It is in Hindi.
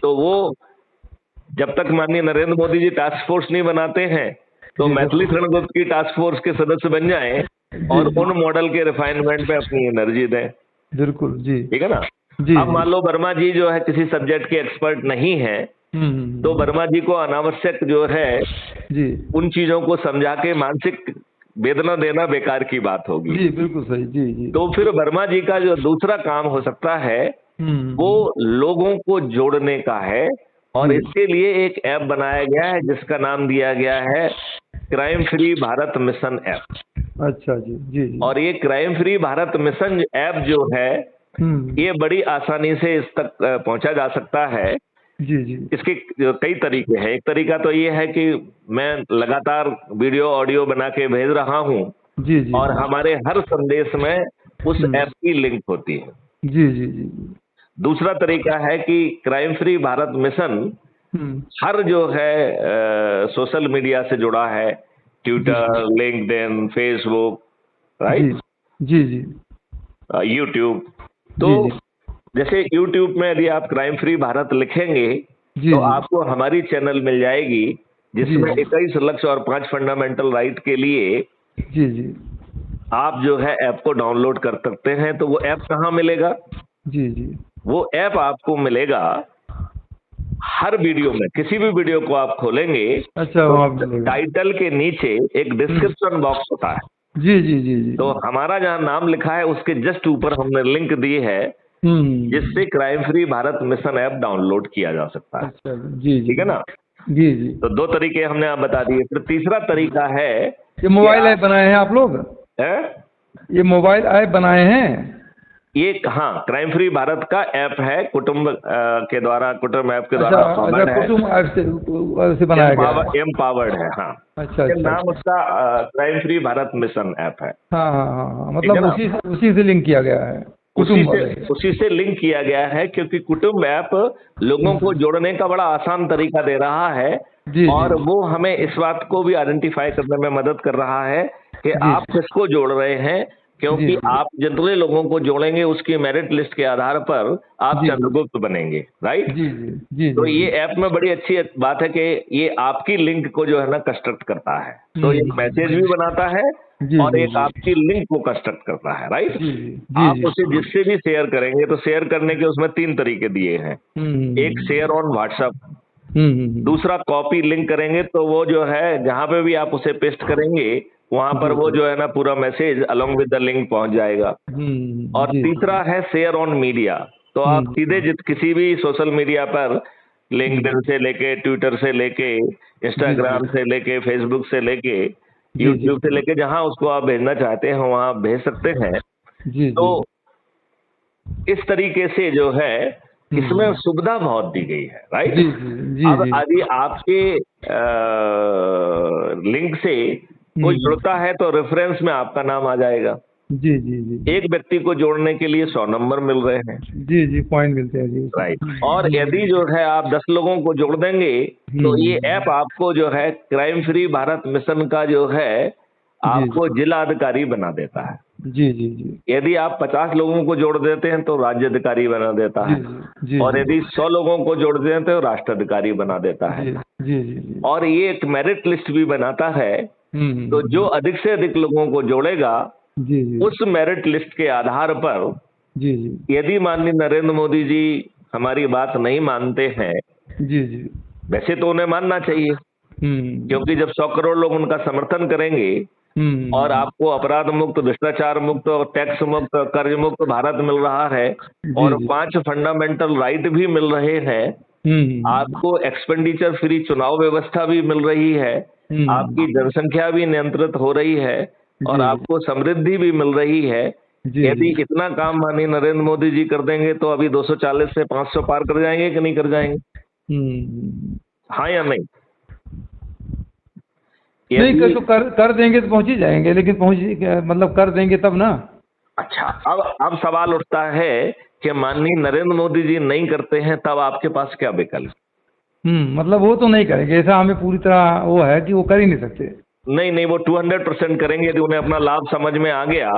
तो वो जब तक माननीय नरेंद्र मोदी जी टास्क फोर्स नहीं बनाते हैं तो मैथिली शरणगुप्त की टास्क फोर्स के सदस्य बन जाएं और उन मॉडल के रिफाइनमेंट पे अपनी एनर्जी दें। बिल्कुल जी, ठीक है ना। जी। अब मान लो वर्मा जी जो है किसी सब्जेक्ट के एक्सपर्ट नहीं है, तो वर्मा जी को अनावश्यक जो है जी उन चीजों को समझा के मानसिक वेदना देना बेकार की बात होगी। जी, बिल्कुल सही। जी जी। तो फिर वर्मा जी का जो दूसरा काम हो सकता है वो लोगों को जोड़ने का है, और इसके लिए एक ऐप बनाया गया है जिसका नाम दिया गया है crime free Bharat mission app. अच्छा जी, जी जी। और ये crime free Bharat mission app जो है ये बड़ी आसानी से इस तक पहुंचा जा सकता है। जी जी। इसके कई तरीके हैं। एक तरीका तो ये है कि मैं लगातार वीडियो ऑडियो बना के भेज रहा हूं, जी जी, और हमारे हर संदेश में उस ऐप की लिंक होती है। जी जी जी। दूसरा तरीका है कि क्राइम फ्री भारत मिशन हर जो है सोशल मीडिया से जुड़ा है, ट्विटर, लिंक्डइन, फेसबुक, राइट, जी जी, यूट्यूब। तो जैसे यूट्यूब में यदि आप क्राइम फ्री भारत लिखेंगे तो आपको हमारी चैनल मिल जाएगी जिसमें 21 लक्ष्य और 5 फंडामेंटल राइट के लिए जी जी आप जो है ऐप को डाउनलोड कर सकते हैं। तो वो ऐप कहाँ मिलेगा? जी जी, वो ऐप आपको मिलेगा हर वीडियो में। किसी भी वीडियो को आप खोलेंगे, अच्छा, तो टाइटल के नीचे एक डिस्क्रिप्शन बॉक्स होता है। जी जी जी जी। तो हमारा जहाँ नाम लिखा है उसके जस्ट ऊपर हमने लिंक दी है जिससे crime free Bharat mission app download किया जा सकता है। अच्छा जी जी, ठीक है ना। जी जी। तो 2 तरीके हमने आप बता दिए। फिर तीसरा तरीका है, ये मोबाइल ऐप बनाए हैं आप लोग? ये मोबाइल ऐप बनाए हैं? ये हाँ, क्राइम फ्री भारत का ऐप है, कुटुंब के द्वारा, कुटुंब ऐप के द्वारा कुटुंब ऐप से बनाया गया, एम्पावर्ड है। हाँ, अच्छा, नाम उसका crime free Bharat mission app है। हाँ हाँ हाँ, मतलब उसी से लिंक किया गया है, उसी से लिंक किया गया है, क्योंकि कुटुंब ऐप लोगों को जोड़ने का बड़ा आसान तरीका दे रहा है। और वो हमें इस बात को भी आइडेंटिफाई करने में मदद कर रहा है कि आप किसको जोड़ रहे हैं, क्योंकि आप जितने लोगों को जोड़ेंगे उसकी मेरिट लिस्ट के आधार पर आप चंद्रगुप्त बनेंगे, राइट। तो ये ऐप में बड़ी अच्छी बात है कि ये आपकी लिंक को जो है ना कंस्ट्रक्ट करता है। तो एक मैसेज भी बनाता है और एक आपकी लिंक को कंस्ट्रक्ट करता है, राइट। आप उसे जिससे भी शेयर करेंगे, तो शेयर करने के उसमें 3 तरीके दिए हैं। एक शेयर ऑन व्हाट्सएप, दूसरा कॉपी लिंक करेंगे तो वो जो है जहां पे भी आप उसे पेस्ट करेंगे वहां पर वो जो है ना पूरा message along with the link पहुंच जाएगा। और तीसरा है शेयर ऑन मीडिया। तो आप सीधे किसी भी सोशल मीडिया पर, लिंक्डइन से लेके, ट्विटर से लेके, इंस्टाग्राम से लेके, फेसबुक से लेके, यूट्यूब से लेके, जहां उसको आप भेजना चाहते हैं वहां आप भेज सकते हैं। तो इस तरीके से जो है इसमें सुविधा बहुत दी गई है, राइट। अब यदि आपके लिंक से कोई जुड़ता है तो रेफरेंस में आपका नाम आ जाएगा। जी जी जी। एक व्यक्ति को जोड़ने के लिए 100 नंबर मिल रहे हैं। जी जी, पॉइंट मिलते हैं जी, राइट। और यदि जो है आप 10 लोगों को जोड़ देंगे तो ये ऐप आपको जो है क्राइम फ्री भारत मिशन का जो है आपको जिला अधिकारी बना देता है। जी जी जी। यदि आप 50 लोगों को जोड़ देते हैं तो राज्य अधिकारी बना देता है। और यदि 100 लोगों को जोड़ देते हैं तो राष्ट्र अधिकारी बना देता है। जी जी। और ये एक मेरिट लिस्ट भी बनाता है। तो जो अधिक से अधिक लोगों को जोड़ेगा उस मेरिट लिस्ट के आधार पर यदि माननीय नरेंद्र मोदी जी हमारी बात नहीं मानते हैं, वैसे तो उन्हें मानना चाहिए, क्योंकि जब 100 करोड़ लोग उनका समर्थन करेंगे और आपको अपराध मुक्त, भ्रष्टाचार मुक्त, टैक्स मुक्त, कर्ज मुक्त भारत मिल रहा है और 5 फंडामेंटल राइट भी मिल रहे हैं, आपको एक्सपेंडिचर फ्री चुनाव व्यवस्था भी मिल रही है, आपकी जनसंख्या भी नियंत्रित हो रही है और आपको समृद्धि भी मिल रही है। यदि इतना काम माननीय नरेंद्र मोदी जी कर देंगे तो अभी 240 से 500 पार कर जाएंगे कि नहीं कर जाएंगे? हाँ या नहीं? नहीं, तो कर देंगे तो पहुंच ही जाएंगे, लेकिन मतलब कर देंगे तब ना। अच्छा, अब सवाल उठता है कि माननीय नरेंद्र मोदी जी नहीं करते हैं तब आपके पास क्या विकल्प? मतलब वो तो नहीं करेंगे, ऐसा हमें पूरी तरह वो है कि वो कर ही नहीं सकते। नहीं, वो 200% करेंगे। यदि उन्हें अपना लाभ समझ में आ गया